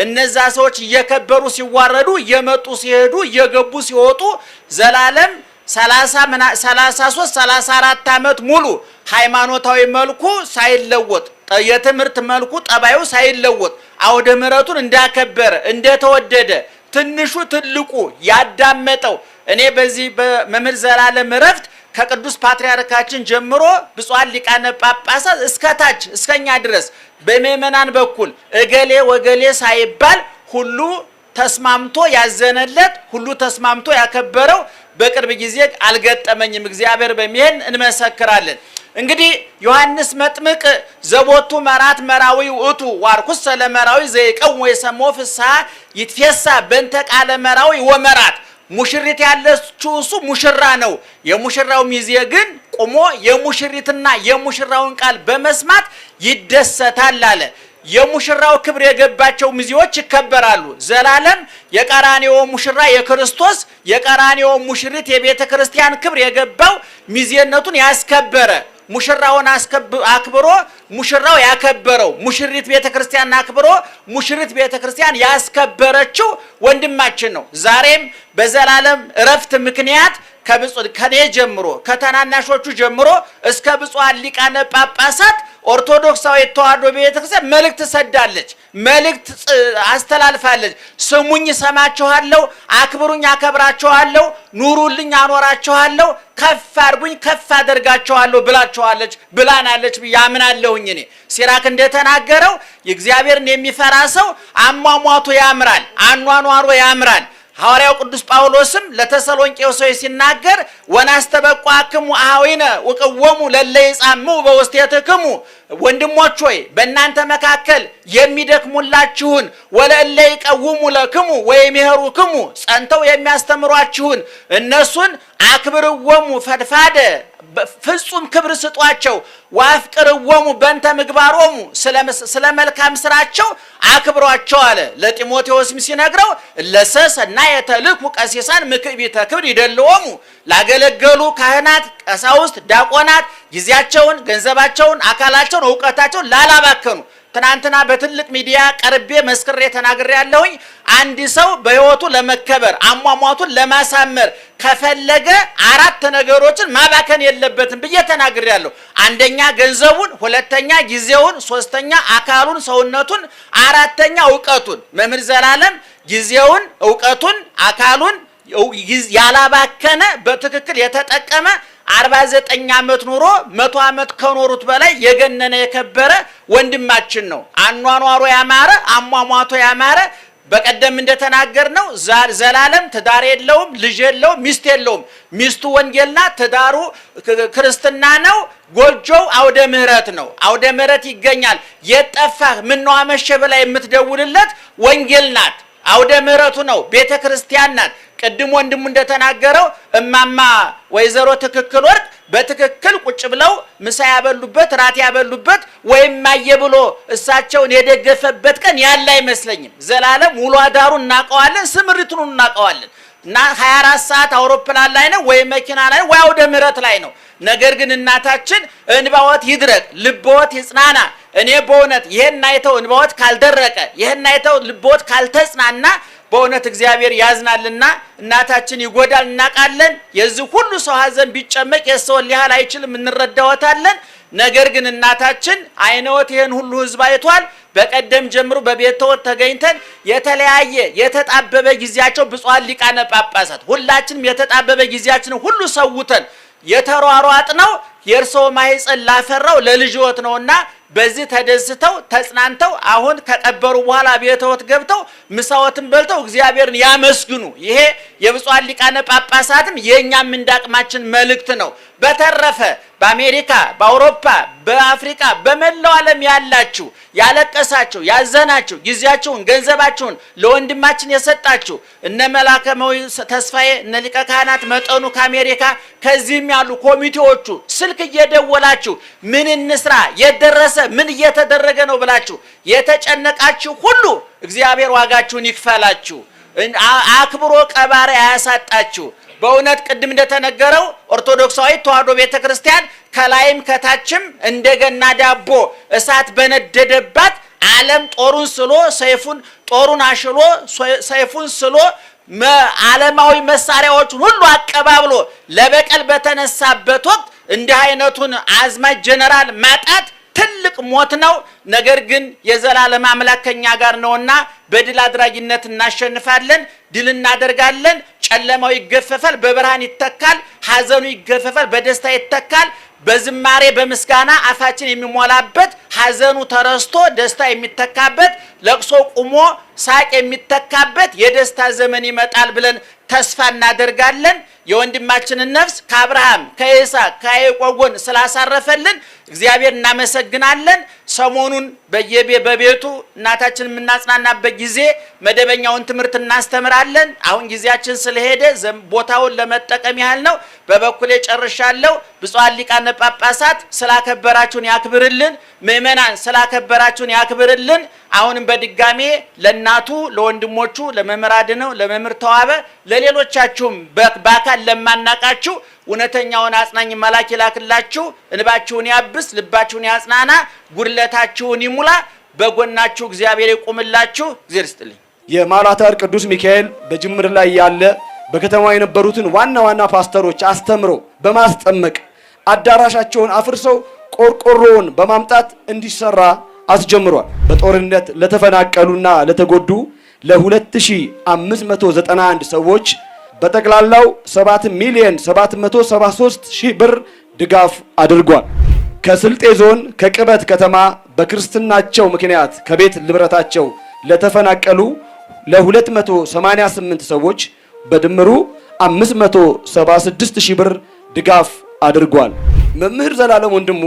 እነዛ ሰዎች እየከበሩ ሲዋረዱ፣ እየመጡ ሲሄዱ፣ እየገቡ ሲወጡ ዘላለም 33 34 ዓመት ሙሉ ሃይማኖታዊ መልኩ ሳይለወጥ፣ የትምህርት መልኩ ጠባዩ ሳይለወጥ አውደ ምሕረቱን እንዳከበረ እንደተወደደ ትንሹ ትልቁ ያዳመጠው እኔ በዚህ በመምህር ዘላለም ዕረፍት ከቅዱስ ፓትርያርካችን ጀምሮ ብፁዓን ሊቃነ ጳጳሳት እስከታች እስከኛ ድረስ በምእመናን በኩል እገሌ ወገሌ ሳይባል ሁሉ ተስማምቶ ያዘነለት፣ ሁሉ ተስማምቶ ያከበረው በቅርብ ጊዜ አልገጠመኝም። እግዚአብሔር በሚሄን እንመሰክራለን። እንግዲህ ዮሐንስ መጥምቅ ዘቦቱ መራት መራዊ ውእቱ ዋርኩስ ለመራዊ ዘይቀው ወይሰሞ ፍስሐ ይትፌሳ በእንተ ቃለ መራዊ ወመራት። ሙሽሪት ያለችው እሱ ሙሽራ ነው። የሙሽራው ሚዜ ግን ቆሞ የሙሽሪትና የሙሽራውን ቃል በመስማት ይደሰታል አለ። የሙሽራው ክብር የገባቸው ሚዜዎች ይከበራሉ። ዘላለም የቀራንዮ ሙሽራ የክርስቶስ፣ የቀራንዮ ሙሽሪት የቤተ ክርስቲያን ክብር የገባው ሚዜነቱን ያስከበረ፣ ሙሽራውን አክብሮ ሙሽራው ያከበረው፣ ሙሽሪት ቤተ ክርስቲያን አክብሮ ሙሽሪት ቤተ ክርስቲያን ያስከበረችው ወንድማችን ነው። ዛሬም በዘላለም እረፍት ምክንያት ከኔ ጀምሮ ከተናናሾቹ ጀምሮ እስከ ብፁዓን ሊቃነ ጳጳሳት ኦርቶዶክሳዊ ተዋሕዶ ቤተክርስቲያን መልእክት ሰዳለች፣ መልእክት አስተላልፋለች። ስሙኝ ሰማችኋለሁ፣ አክብሩኝ አከብራችኋለሁ፣ ኑሩልኝ አኖራችኋለሁ፣ ከፍ አድርጉኝ ከፍ አደርጋችኋለሁ ብላችኋለች ብላናለች ያምናለሁኝ። እኔ ሲራክ እንደተናገረው የእግዚአብሔርን የሚፈራ ሰው አሟሟቱ ያምራል፣ አኗኗሩ ያምራል። ሐዋርያው ቅዱስ ጳውሎስም ለተሰሎንቄው ሰዎች ሲናገር ወናስተበቋክሙ አኀዊነ ወቀወሙ ለለ ይጻሙ በውስቴትክሙ ወንድሞች ሆይ በእናንተ መካከል የሚደክሙላችሁን ወለለ ይቀውሙ ለክሙ ወይምሄሩክሙ ጸንተው የሚያስተምሯችሁን እነሱን አክብርወሙ ፈድፋደ ፍጹም ክብር ስጧቸው። ወአፍቅርወሙ በእንተ ምግባሮሙ ስለ መልካም ስራቸው አክብሯቸው አለ። ለጢሞቴዎስም ሲነግረው ለሰሰና የተልኩ ቀሲሳን ምክቢተ ክብር ይደልዎሙ ላገለገሉ ካህናት፣ ቀሳውስት፣ ዲያቆናት ጊዜያቸውን፣ ገንዘባቸውን፣ አካላቸውን፣ ዕውቀታቸውን ላላባከኑ ትናንትና በትልቅ ሚዲያ ቀርቤ መስክሬ ተናግሬ ያለሁኝ አንድ ሰው በህይወቱ ለመከበር አሟሟቱን ለማሳመር ከፈለገ 4 ነገሮችን ማባከን የለበትም ብዬ ተናግሬ ያለሁ። አንደኛ ገንዘቡን፣ ሁለተኛ ጊዜውን፣ ሶስተኛ አካሉን ሰውነቱን፣ አራተኛ ዕውቀቱን። መምህር ዘላለም ጊዜውን፣ ዕውቀቱን፣ አካሉን ያላባከነ በትክክል የተጠቀመ 49 ዓመት ኑሮ 100 ዓመት ከኖሩት በላይ የገነነ የከበረ ወንድማችን ነው። አኗኗሩ ያማረ አሟሟቱ ያማረ በቀደም እንደተናገርነው ዘላለም ትዳር የለውም፣ ልጅ የለውም፣ ሚስት የለውም። ሚስቱ ወንጌልና ትዳሩ ክርስትና ነው። ጎጆው አውደ ምህረት ነው። አውደ ምህረት ይገኛል። የጠፋህ ምነው አመሸ ብላ የምትደውልለት ወንጌል ናት። አውደ ምህረቱ ነው። ቤተ ክርስቲያን ናት። ቅድም ወንድሙ እንደተናገረው እማማ ወይዘሮ ትክክል ወርቅ በትክክል ቁጭ ብለው ምሳ ያበሉበት ራት ያበሉበት ወይም ማየ ብሎ እሳቸውን የደገፈበት ቀን ያለ አይመስለኝም። ዘላለም ውሎ አዳሩን እናቀዋለን፣ ስምሪቱን እናቀዋለን። እና 24 ሰዓት አውሮፕላን ላይ ነው ወይ መኪና ላይ ወይ አውደ ምህረት ላይ ነው። ነገር ግን እናታችን እንባዎት ይድረቅ ልቦት ይጽናና። እኔ በእውነት ይሄን አይተው እንባዎት ካልደረቀ ይሄን አይተው ልቦት ካልተጽናና በእውነት እግዚአብሔር ያዝናልና እናታችን ይጎዳል እናቃለን። የዚህ ሁሉ ሰው ሀዘን ቢጨመቅ የሰው ሊያህል አይችልም እንረዳዎታለን። ነገር ግን እናታችን አይነወት ይሄን ሁሉ ህዝብ አይቷል። በቀደም ጀምሮ በቤተወት ተገኝተን የተለያየ የተጣበበ ጊዜያቸው ብፁዓን ሊቃነ ጳጳሳት ሁላችንም የተጣበበ ጊዜያችንን ሁሉ ሰውተን የተሯሯጥ ነው የእርሶ ማህፀን ላፈራው ለልጅዎት ነውና በዚህ ተደስተው ተጽናንተው አሁን ከቀበሩ በኋላ ቤተወት ገብተው ምሳዎትን በልተው እግዚአብሔርን ያመስግኑ። ይሄ የብፁዓን ሊቃነ ጳጳሳትም የኛም እንዳቅማችን መልእክት ነው። በተረፈ በአሜሪካ፣ በአውሮፓ፣ በአፍሪካ በመላው ዓለም ያላችሁ ያለቀሳችሁ፣ ያዘናችሁ፣ ጊዜያችሁን ገንዘባችሁን ለወንድማችን የሰጣችሁ እነ መላከመዊ ተስፋዬ እነ ሊቀ ካህናት መጠኑ ከአሜሪካ ከዚህም ያሉ ኮሚቴዎቹ ስልክ እየደወላችሁ ምን እንስራ የደረሰ ምን እየተደረገ ነው ብላችሁ የተጨነቃችሁ ሁሉ እግዚአብሔር ዋጋችሁን ይክፈላችሁ። አክብሮ ቀባሪ አያሳጣችሁ። በእውነት ቅድም እንደተነገረው ኦርቶዶክሳዊ ተዋሕዶ ቤተክርስቲያን ከላይም ከታችም እንደገና ዳቦ እሳት በነደደባት ዓለም ጦሩን ስሎ ሰይፉን ጦሩን አሽሎ ሰይፉን ስሎ ዓለማዊ መሳሪያዎችን ሁሉ አቀባብሎ ለበቀል በተነሳበት ወቅት እንዲህ አይነቱን አዝማች ጀነራል ማጣት ትልቅ ሞት ነው። ነገር ግን የዘላለም አምላክ ከኛ ጋር ነውና በድል አድራጊነት እናሸንፋለን፣ ድል እናደርጋለን። ጨለማው ይገፈፋል፣ በብርሃን ይተካል። ሐዘኑ ይገፈፋል፣ በደስታ ይተካል። በዝማሬ በምስጋና አፋችን የሚሞላበት ሐዘኑ ተረስቶ ደስታ የሚተካበት ለቅሶ ቁሞ ሳቅ የሚተካበት የደስታ ዘመን ይመጣል ብለን ተስፋ እናደርጋለን። የወንድማችንን ነፍስ ከአብርሃም ከይስሐቅ ከያዕቆብ ጎን ስላሳረፈልን እግዚአብሔር እናመሰግናለን። ሰሞኑን በቤቱ እናታችን የምናጽናናበት ጊዜ መደበኛውን ትምህርት እናስተምራለን። አሁን ጊዜያችን ስለሄደ ቦታውን ለመጠቀም ያህል ነው። በበኩሌ ጨርሻለሁ። ብፁዓን ሊቃነ ጳጳሳት ስላከበራችሁን ያክብርልን። ምእመናን ስላከበራችሁን ያክብርልን። አሁንም በድጋሜ ለእናቱ ለወንድሞቹ ለመምህር አድነው ለመምህር ተዋበ ለሌሎቻችሁም በአካል ለማናቃችሁ እውነተኛውን አጽናኝ መልአክ ይላክላችሁ። እንባችሁን ያብስ፣ ልባችሁን ያጽናና፣ ጉድለታችሁን ይሙላ። በጎናችሁ እግዚአብሔር ይቁምላችሁ። እግዚአብሔር ይስጥልኝ። የማላታር ቅዱስ ሚካኤል በጅምር ላይ ያለ በከተማ የነበሩትን ዋና ዋና ፓስተሮች አስተምሮ በማስጠመቅ አዳራሻቸውን አፍርሰው ቆርቆሮውን በማምጣት እንዲሰራ አስጀምሯል። በጦርነት ለተፈናቀሉና ለተጎዱ ለ2591 ሰዎች በጠቅላላው 7,773,000 ብር ድጋፍ አድርጓል። ከስልጤ ዞን ከቅበት ከተማ በክርስትናቸው ምክንያት ከቤት ንብረታቸው ለተፈናቀሉ ለ288 ሰዎች በድምሩ 576,000 ብር ድጋፍ አድርጓል። መምህር ዘላለም ወንድሙ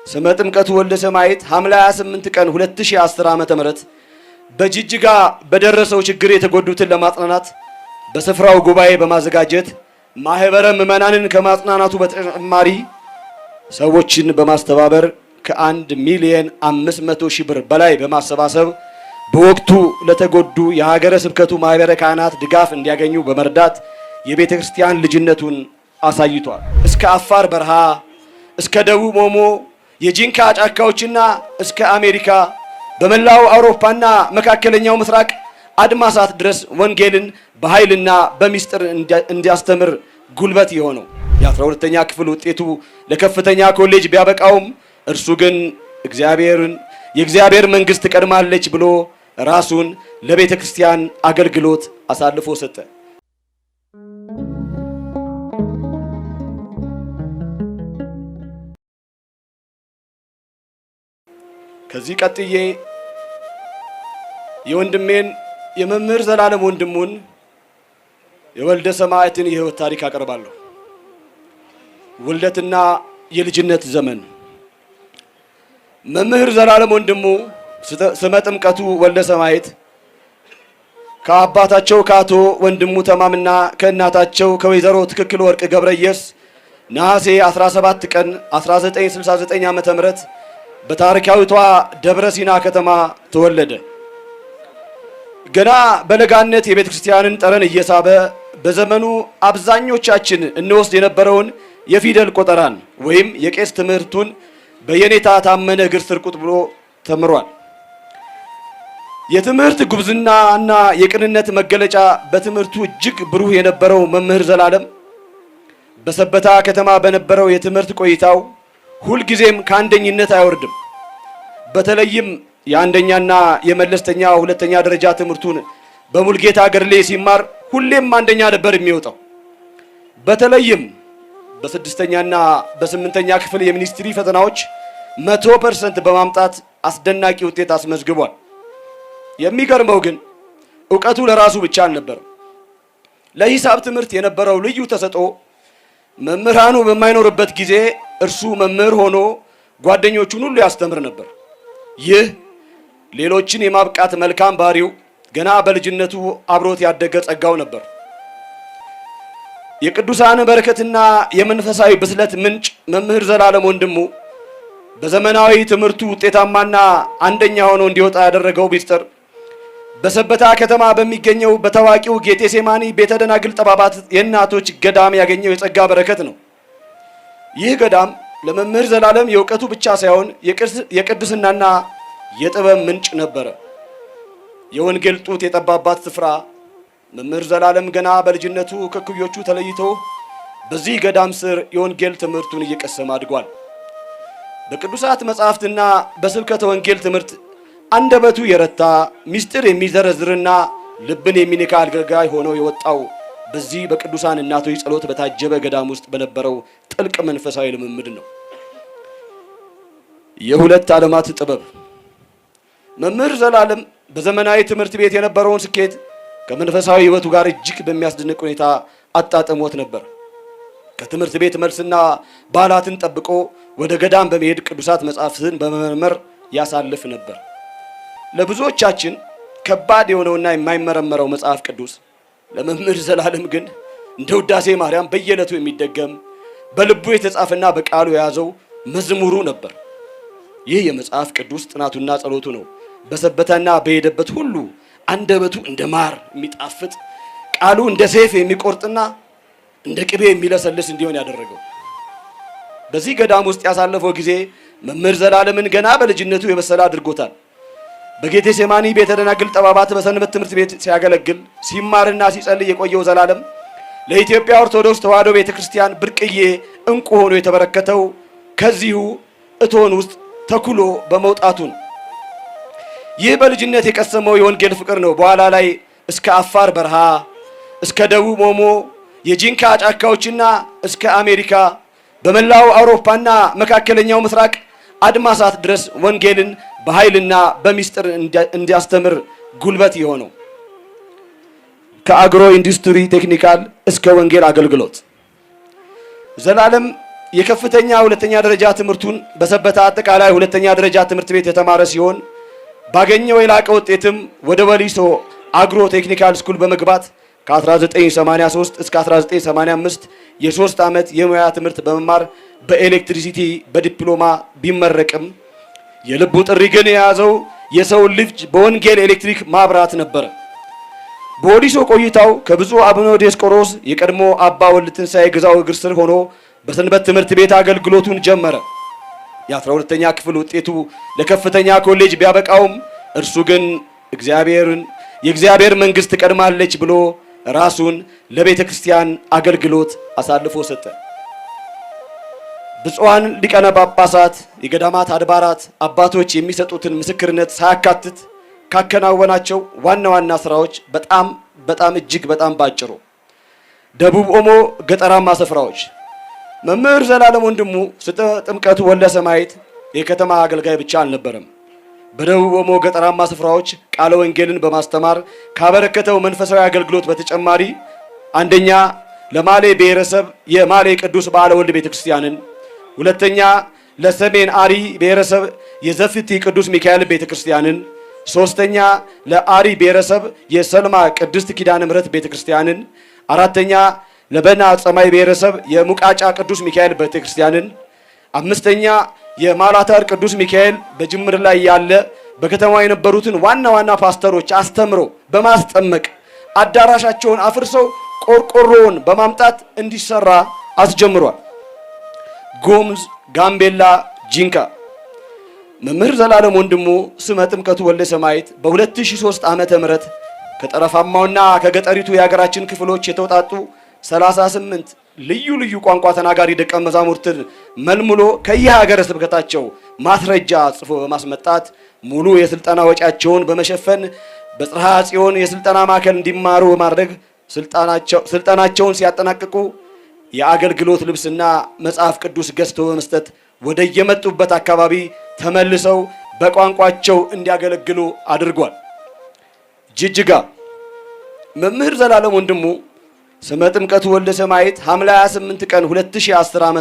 ስመ ጥምቀቱ ወልደ ሰማዕት ሐምሌ 28 ቀን 2010 ዓ.ም በጅጅጋ በደረሰው ችግር የተጎዱትን ለማጽናናት በስፍራው ጉባኤ በማዘጋጀት ማህበረ ምዕመናንን ከማጽናናቱ በተጨማሪ ሰዎችን በማስተባበር ከ1,500,000 ብር በላይ በማሰባሰብ በወቅቱ ለተጎዱ የሀገረ ስብከቱ ማህበረ ካህናት ድጋፍ እንዲያገኙ በመርዳት የቤተ ክርስቲያን ልጅነቱን አሳይቷል። እስከ አፋር በረሃ፣ እስከ ደቡብ ኦሞ የጂንካ ጫካዎችና እስከ አሜሪካ በመላው አውሮፓና መካከለኛው ምስራቅ አድማሳት ድረስ ወንጌልን በኃይልና በሚስጥር እንዲያስተምር ጉልበት የሆነው የ12ኛ ክፍል ውጤቱ ለከፍተኛ ኮሌጅ ቢያበቃውም እርሱ ግን የእግዚአብሔር መንግስት ቀድማለች ብሎ ራሱን ለቤተ ክርስቲያን አገልግሎት አሳልፎ ሰጠ። ከዚህ ቀጥዬ የወንድሜን የመምህር ዘላለም ወንድሙን የወልደ ሰማዕትን የህይወት ታሪክ አቀርባለሁ። ውልደትና የልጅነት ዘመን። መምህር ዘላለም ወንድሙ ስመ ጥምቀቱ ወልደ ሰማዕት ከአባታቸው ከአቶ ወንድሙ ተማምና ከእናታቸው ከወይዘሮ ትክክል ወርቅ ገብረየስ ነሐሴ 17 ቀን 1969 ዓ.ም በታሪካዊቷ ደብረ ሲና ከተማ ተወለደ። ገና በለጋነት የቤተ ክርስቲያንን ጠረን እየሳበ በዘመኑ አብዛኞቻችን እንወስድ የነበረውን የፊደል ቆጠራን ወይም የቄስ ትምህርቱን በየኔታ ታመነ እግር ስር ቁጭ ብሎ ተምሯል። የትምህርት ጉብዝናና የቅንነት መገለጫ በትምህርቱ እጅግ ብሩህ የነበረው መምህር ዘላለም በሰበታ ከተማ በነበረው የትምህርት ቆይታው ሁልጊዜም ከአንደኝነት አይወርድም። በተለይም የአንደኛና የመለስተኛ ሁለተኛ ደረጃ ትምህርቱን በሙልጌታ ገርሌ ሲማር ሁሌም አንደኛ ነበር የሚወጣው። በተለይም በስድስተኛና በስምንተኛ ክፍል የሚኒስትሪ ፈተናዎች 100% በማምጣት አስደናቂ ውጤት አስመዝግቧል። የሚገርመው ግን ዕውቀቱ ለራሱ ብቻ አልነበረም። ለሂሳብ ትምህርት የነበረው ልዩ ተሰጥኦ መምህራኑ በማይኖርበት ጊዜ እርሱ መምህር ሆኖ ጓደኞቹን ሁሉ ያስተምር ነበር። ይህ ሌሎችን የማብቃት መልካም ባህሪው ገና በልጅነቱ አብሮት ያደገ ጸጋው ነበር። የቅዱሳን በረከትና የመንፈሳዊ ብስለት ምንጭ መምህር ዘላለም ወንድሙ በዘመናዊ ትምህርቱ ውጤታማና አንደኛ ሆኖ እንዲወጣ ያደረገው ሚስጥር በሰበታ ከተማ በሚገኘው በታዋቂው ጌቴሴማኒ ቤተ ደናግል ጠባባት የእናቶች ገዳም ያገኘው የጸጋ በረከት ነው። ይህ ገዳም ለመምህር ዘላለም የእውቀቱ ብቻ ሳይሆን የቅድስናና የጥበብ ምንጭ ነበረ። የወንጌል ጡት የጠባባት ስፍራ መምህር ዘላለም ገና በልጅነቱ ከኩዮቹ ተለይቶ በዚህ ገዳም ስር የወንጌል ትምህርቱን እየቀሰመ አድጓል። በቅዱሳት መጻሕፍትና በስብከተ ወንጌል ትምህርት አንደበቱ የረታ ሚስጥር የሚዘረዝርና ልብን የሚነካ አገልጋይ ሆኖ የወጣው በዚህ በቅዱሳን እናቶች ጸሎት በታጀበ ገዳም ውስጥ በነበረው ጥልቅ መንፈሳዊ ልምምድ ነው። የሁለት ዓለማት ጥበብ መምህር ዘላለም በዘመናዊ ትምህርት ቤት የነበረውን ስኬት ከመንፈሳዊ ሕይወቱ ጋር እጅግ በሚያስደንቅ ሁኔታ አጣጥሞት ነበር። ከትምህርት ቤት መልስና በዓላትን ጠብቆ ወደ ገዳም በመሄድ ቅዱሳት መጻሕፍትን በመመርመር ያሳልፍ ነበር። ለብዙዎቻችን ከባድ የሆነውና የማይመረመረው መጽሐፍ ቅዱስ ለመምህር ዘላለም ግን እንደ ውዳሴ ማርያም በየዕለቱ የሚደገም በልቡ የተጻፈና በቃሉ የያዘው መዝሙሩ ነበር። ይህ የመጽሐፍ ቅዱስ ጥናቱና ጸሎቱ ነው በሰበታና በሄደበት ሁሉ አንደበቱ እንደ ማር የሚጣፍጥ ቃሉ እንደ ሰይፍ የሚቆርጥና እንደ ቅቤ የሚለሰልስ እንዲሆን ያደረገው። በዚህ ገዳም ውስጥ ያሳለፈው ጊዜ መምህር ዘላለምን ገና በልጅነቱ የበሰለ አድርጎታል። በጌቴሴማኒ ቤተ ደናግል ጠባባት በሰንበት ትምህርት ቤት ሲያገለግል ሲማርና ሲጸልይ የቆየው ዘላለም ለኢትዮጵያ ኦርቶዶክስ ተዋሕዶ ቤተክርስቲያን ብርቅዬ እንቁ ሆኖ የተበረከተው ከዚሁ እቶን ውስጥ ተኩሎ በመውጣቱ ነው። ይህ በልጅነት የቀሰመው የወንጌል ፍቅር ነው በኋላ ላይ እስከ አፋር በረሃ፣ እስከ ደቡብ ኦሞ የጂንካ ጫካዎችና እስከ አሜሪካ በመላው አውሮፓና መካከለኛው ምስራቅ አድማሳት ድረስ ወንጌልን በኃይልና በሚስጥር እንዲያስተምር ጉልበት የሆነው። ከአግሮ ኢንዱስትሪ ቴክኒካል እስከ ወንጌል አገልግሎት ዘላለም የከፍተኛ ሁለተኛ ደረጃ ትምህርቱን በሰበታ አጠቃላይ ሁለተኛ ደረጃ ትምህርት ቤት የተማረ ሲሆን ባገኘው የላቀ ውጤትም ወደ ወሊሶ አግሮ ቴክኒካል ስኩል በመግባት ከ1983 እስከ 1985 የ3 ዓመት የሙያ ትምህርት በመማር በኤሌክትሪሲቲ በዲፕሎማ ቢመረቅም የልቡ ጥሪ ግን የያዘው የሰው ልጅ በወንጌል ኤሌክትሪክ ማብራት ነበር። በወሊሶ ቆይታው ከብፁዕ አቡነ ዲዮስቆሮስ የቀድሞ አባ ወልደ ትንሣኤ ግዛው እግር ስር ሆኖ በሰንበት ትምህርት ቤት አገልግሎቱን ጀመረ። የ12ኛ ክፍል ውጤቱ ለከፍተኛ ኮሌጅ ቢያበቃውም እርሱ ግን የእግዚአብሔር መንግስት ትቀድማለች ብሎ ራሱን ለቤተ ክርስቲያን አገልግሎት አሳልፎ ሰጠ። ብፁዓን ሊቃነ ጳጳሳት፣ የገዳማት አድባራት አባቶች የሚሰጡትን ምስክርነት ሳያካትት ካከናወናቸው ዋና ዋና ስራዎች በጣም እጅግ በጣም ባጭሩ ደቡብ ኦሞ ገጠራማ ስፍራዎች መምህር ዘላለም ወንድሙ ጥምቀቱ ወልደ ሰማዕት የከተማ አገልጋይ ብቻ አልነበረም። በደቡብ ኦሞ ገጠራማ ስፍራዎች ቃለ ወንጌልን በማስተማር ካበረከተው መንፈሳዊ አገልግሎት በተጨማሪ አንደኛ ለማሌ ብሔረሰብ የማሌ ቅዱስ በዓለ ወልድ ቤተክርስቲያንን፣ ሁለተኛ ለሰሜን አሪ ብሔረሰብ የዘፍቲ ቅዱስ ሚካኤል ቤተክርስቲያንን፣ ሶስተኛ ለአሪ ብሔረሰብ የሰልማ ቅድስት ኪዳነ ምሕረት ቤተክርስቲያንን፣ አራተኛ ለበና ጸማይ ብሔረሰብ የሙቃጫ ቅዱስ ሚካኤል ቤተክርስቲያንን፣ አምስተኛ የማላታር ቅዱስ ሚካኤል በጅምር ላይ ያለ በከተማ የነበሩትን ዋና ዋና ፓስተሮች አስተምሮ በማስጠመቅ አዳራሻቸውን አፍርሰው ቆርቆሮውን በማምጣት እንዲሰራ አስጀምሯል። ጎምዝ፣ ጋምቤላ፣ ጂንካ መምህር ዘላለም ወንድሙ ስመ ጥምቀቱ ወልደ ሰማዕት በ2003 ዓመተ ምህረት ከጠረፋማውና ከገጠሪቱ የሀገራችን ክፍሎች የተውጣጡ 38 ልዩ ልዩ ቋንቋ ተናጋሪ ደቀ መዛሙርትን መልምሎ ከየሀገረ ስብከታቸው ማስረጃ ጽፎ በማስመጣት ሙሉ የስልጠና ወጪያቸውን በመሸፈን በጽርሐ ጽዮን የስልጠና ማዕከል እንዲማሩ በማድረግ ስልጠናቸውን ሲያጠናቅቁ የአገልግሎት ልብስና መጽሐፍ ቅዱስ ገዝቶ በመስጠት ወደ የመጡበት አካባቢ ተመልሰው በቋንቋቸው እንዲያገለግሉ አድርጓል። ጅጅጋ መምህር ዘላለም ወንድሙ ስመ ጥምቀቱ ወልደ ሰማዕት ሐምሌ 28 ቀን 2010 ዓ.ም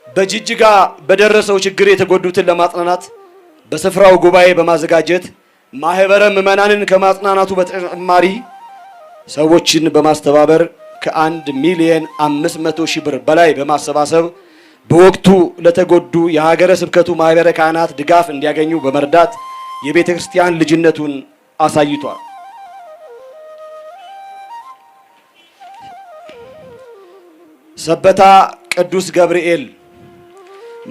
በጅጅጋ በደረሰው ችግር የተጎዱትን ለማጽናናት በስፍራው ጉባኤ በማዘጋጀት ማህበረ ምዕመናንን ከማጽናናቱ በተጨማሪ ሰዎችን በማስተባበር ከ1,500,000 ብር በላይ በማሰባሰብ በወቅቱ ለተጎዱ የሀገረ ስብከቱ ማህበረ ካህናት ድጋፍ እንዲያገኙ በመርዳት የቤተ ክርስቲያን ልጅነቱን አሳይቷል። ሰበታ ቅዱስ ገብርኤል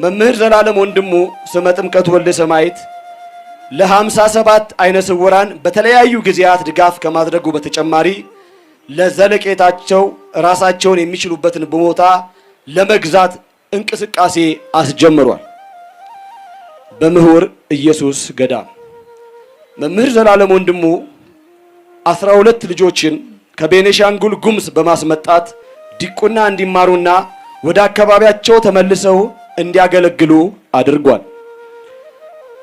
መምህር ዘላለም ወንድሙ ስመ ጥምቀቱ ወልደ ሰማዕት ለ57 አይነ ስውራን በተለያዩ ጊዜያት ድጋፍ ከማድረጉ በተጨማሪ ለዘለቄታቸው ራሳቸውን የሚችሉበትን ቦታ ለመግዛት እንቅስቃሴ አስጀምሯል። በምሁር ኢየሱስ ገዳም መምህር ዘላለም ወንድሙ 12 ልጆችን ከቤኒሻንጉል ጉሙዝ በማስመጣት ዲቁና እንዲማሩና ወደ አካባቢያቸው ተመልሰው እንዲያገለግሉ አድርጓል።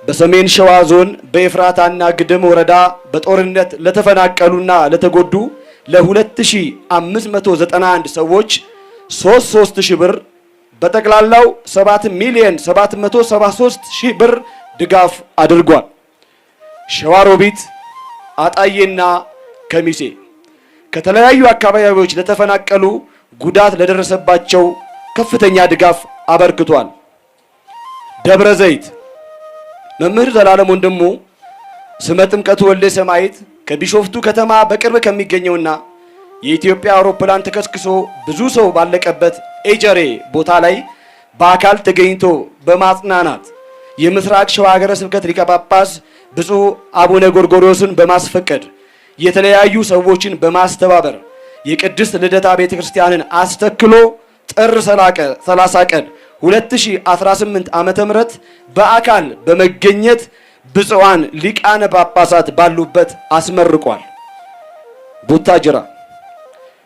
በሰሜን ሸዋ ዞን በኤፍራታና ግድም ወረዳ በጦርነት ለተፈናቀሉና ለተጎዱ ለ2591 ሰዎች 3,000 ብር በጠቅላላው 7,773,000 ብር ድጋፍ አድርጓል። ሸዋሮቢት፣ አጣዬና ከሚሴ ከተለያዩ አካባቢዎች ለተፈናቀሉ ጉዳት ለደረሰባቸው ከፍተኛ ድጋፍ አበርክቷል። ደብረ ዘይት መምህር ዘላለም ወንድሙ ስመ ጥምቀቱ ወልደ ሰማዕት ከቢሾፍቱ ከተማ በቅርብ ከሚገኘውና የኢትዮጵያ አውሮፕላን ተከስክሶ ብዙ ሰው ባለቀበት ኤጀሬ ቦታ ላይ በአካል ተገኝቶ በማጽናናት የምስራቅ ሸዋ ሀገረ ስብከት ሊቀ ጳጳስ ብፁዕ አቡነ ጎርጎርዮስን በማስፈቀድ የተለያዩ ሰዎችን በማስተባበር የቅድስት ልደታ ቤተክርስቲያንን አስተክሎ ጥር 30 ቀን 2018 ዓመተ ምህረት በአካል በመገኘት ብፁዓን ሊቃነ ጳጳሳት ባሉበት አስመርቋል። ቡታጅራ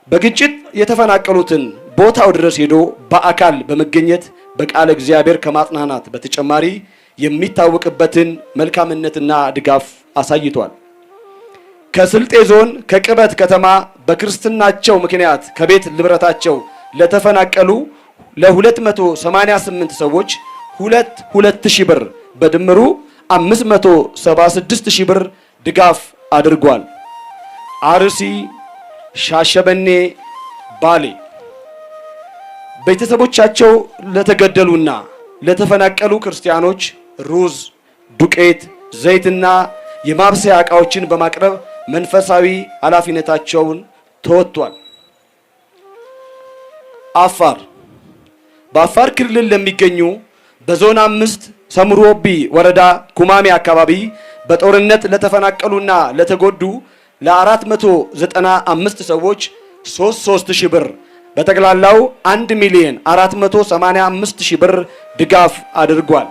በግጭት የተፈናቀሉትን ቦታው ድረስ ሄዶ በአካል በመገኘት በቃለ እግዚአብሔር ከማጽናናት በተጨማሪ የሚታወቅበትን መልካምነትና ድጋፍ አሳይቷል። ከስልጤ ዞን ከቅበት ከተማ በክርስትናቸው ምክንያት ከቤት ንብረታቸው ለተፈናቀሉ ለ288 ሰዎች 2000 ብር በድምሩ 576 ሺህ ብር ድጋፍ አድርጓል። አርሲ፣ ሻሸመኔ፣ ባሌ ቤተሰቦቻቸው ለተገደሉና ለተፈናቀሉ ክርስቲያኖች ሩዝ፣ ዱቄት፣ ዘይትና የማብሰያ ዕቃዎችን በማቅረብ መንፈሳዊ ኃላፊነታቸውን ተወጥቷል። አፋር በአፋር ክልል ለሚገኙ በዞን 5 ሰምሮቢ ወረዳ ኩማሜ አካባቢ በጦርነት ለተፈናቀሉና ለተጎዱ ለ495 ሰዎች 3000 ብር በጠቅላላው 1,485,000 ብር ድጋፍ አድርጓል።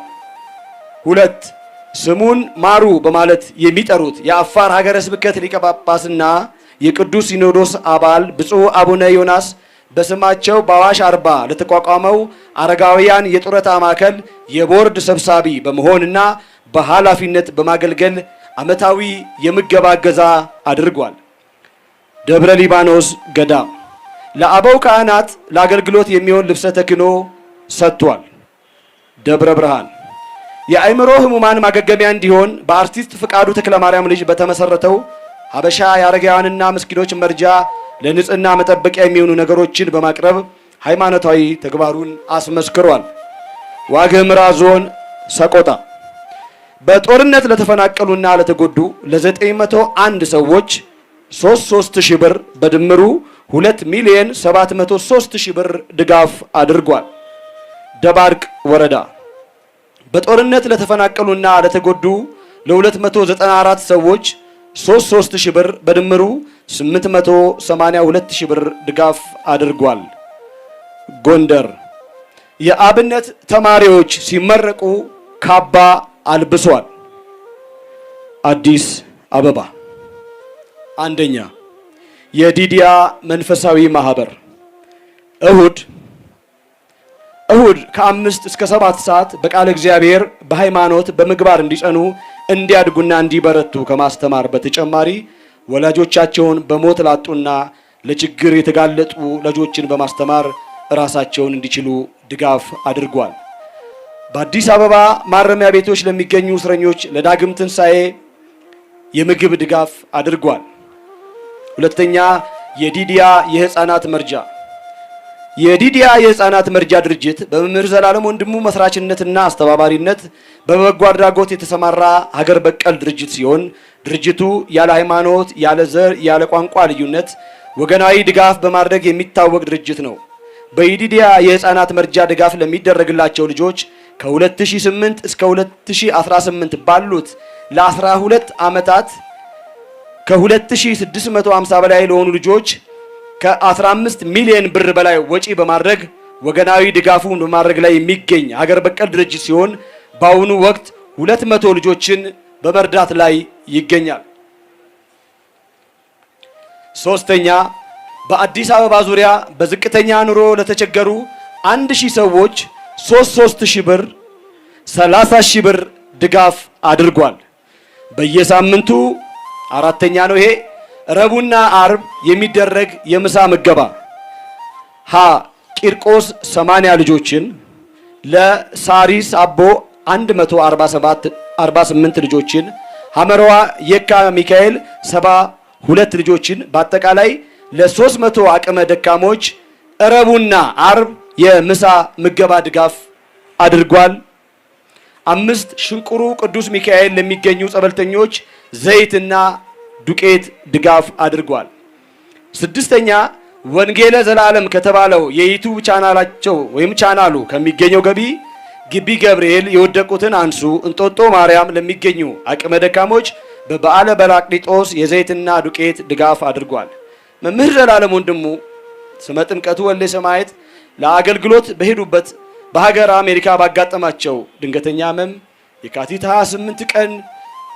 2 ስሙን ማሩ በማለት የሚጠሩት የአፋር ሀገረ ስብከት ሊቀ ጳጳስና የቅዱስ ሲኖዶስ አባል ብፁዕ አቡነ ዮናስ በስማቸው በአዋሽ አርባ ለተቋቋመው አረጋውያን የጡረታ ማዕከል የቦርድ ሰብሳቢ በመሆንና በኃላፊነት በማገልገል ዓመታዊ የምገባ እገዛ አድርጓል። ደብረ ሊባኖስ ገዳም ለአበው ካህናት ለአገልግሎት የሚሆን ልብሰ ተክህኖ ሰጥቷል። ደብረ ብርሃን የአእምሮ ህሙማን ማገገሚያ እንዲሆን በአርቲስት ፍቃዱ ተክለማርያም ልጅ በተመሰረተው ሀበሻ የአረጋውያንና ምስኪኖች መርጃ ለንጽህና መጠበቂያ የሚሆኑ ነገሮችን በማቅረብ ሃይማኖታዊ ተግባሩን አስመስክሯል። ዋግኽምራ ዞን ሰቆጣ በጦርነት ለተፈናቀሉና ለተጎዱ ለ901 ሰዎች 3000 ብር በድምሩ 2,703,000 ብር ድጋፍ አድርጓል። ደባርቅ ወረዳ በጦርነት ለተፈናቀሉና ለተጎዱ ለ294 ሰዎች 3000 ብር በድምሩ 882,000 ብር ድጋፍ አድርጓል። ጎንደር የአብነት ተማሪዎች ሲመረቁ ካባ አልብሷል። አዲስ አበባ አንደኛ የዲዲያ መንፈሳዊ ማህበር እሁድ ከ5 እስከ 7 ሰዓት በቃለ እግዚአብሔር በሃይማኖት በምግባር እንዲጸኑ እንዲያድጉና እንዲበረቱ ከማስተማር በተጨማሪ ወላጆቻቸውን በሞት ላጡና ለችግር የተጋለጡ ልጆችን በማስተማር ራሳቸውን እንዲችሉ ድጋፍ አድርጓል። በአዲስ አበባ ማረሚያ ቤቶች ለሚገኙ እስረኞች ለዳግም ትንሣኤ የምግብ ድጋፍ አድርጓል። ሁለተኛ የዲዲያ የህፃናት መርጃ የዲዲያ የህፃናት መርጃ ድርጅት በመምህር ዘላለም ወንድሙ መስራችነትና አስተባባሪነት በበጎ አድራጎት የተሰማራ ሀገር በቀል ድርጅት ሲሆን ድርጅቱ ያለ ሃይማኖት፣ ያለ ዘር፣ ያለ ቋንቋ ልዩነት ወገናዊ ድጋፍ በማድረግ የሚታወቅ ድርጅት ነው። በዲዲያ የህፃናት መርጃ ድጋፍ ለሚደረግላቸው ልጆች ከ2008 እስከ 2018 ባሉት ለ12 ዓመታት ከ2650 በላይ ለሆኑ ልጆች ከ15 ሚሊዮን ብር በላይ ወጪ በማድረግ ወገናዊ ድጋፉን በማድረግ ላይ የሚገኝ ሀገር በቀል ድርጅት ሲሆን በአሁኑ ወቅት 200 ልጆችን በመርዳት ላይ ይገኛል። ሶስተኛ በአዲስ አበባ ዙሪያ በዝቅተኛ ኑሮ ለተቸገሩ 1000 ሰዎች 3000 ብር 30000 ብር ድጋፍ አድርጓል። በየሳምንቱ አራተኛ ነው ይሄ ረቡዕና አርብ የሚደረግ የምሳ ምገባ ሀ ቂርቆስ 80 ልጆችን ለሳሪስ አቦ 148 ልጆችን ሐመራዋ የካ ሚካኤል 72 ልጆችን በአጠቃላይ ለ300 አቅመ ደካሞች ረቡዕና አርብ የምሳ ምገባ ድጋፍ አድርጓል። 5 ሽንቁሩ ቅዱስ ሚካኤል ለሚገኙ ጸበልተኞች ዘይትና ዱቄት ድጋፍ አድርጓል። 6ኛ ወንጌለ ዘላለም ከተባለው የዩቲዩብ ቻናላቸው ወይም ቻናሉ ከሚገኘው ገቢ ግቢ ገብርኤል የወደቁትን አንሱ እንጦጦ ማርያም ለሚገኙ አቅመ ደካሞች በበዓለ በራቅሊጦስ የዘይትና ዱቄት ድጋፍ አድርጓል። መምህር ዘላለም ወንድሙ ስመ ጥምቀቱ ወልደ ሰማዕት ለአገልግሎት በሄዱበት በሀገር አሜሪካ ባጋጠማቸው ድንገተኛ ሕመም የካቲት 28 ቀን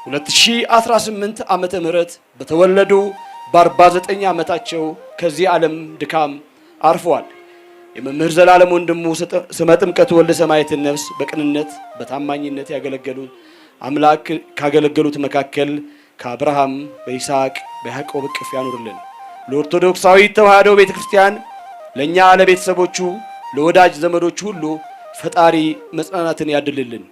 2018 ዓመተ ምህረት በተወለዱ በ49 ዓመታቸው ከዚህ ዓለም ድካም አርፈዋል። የመምህር ዘላለም ወንድሙ ስመ ጥምቀቱ ወልደ ሰማዕትን ነፍስ በቅንነት በታማኝነት ያገለገሉት አምላክ ካገለገሉት መካከል ከአብርሃም በይስሐቅ በያዕቆብ እቅፍ ያኑርልን። ለኦርቶዶክሳዊ ተዋሕዶ ቤተክርስቲያን ለኛ ለቤተሰቦቹ ለወዳጅ ዘመዶቹ ሁሉ ፈጣሪ መጽናናትን ያድልልን።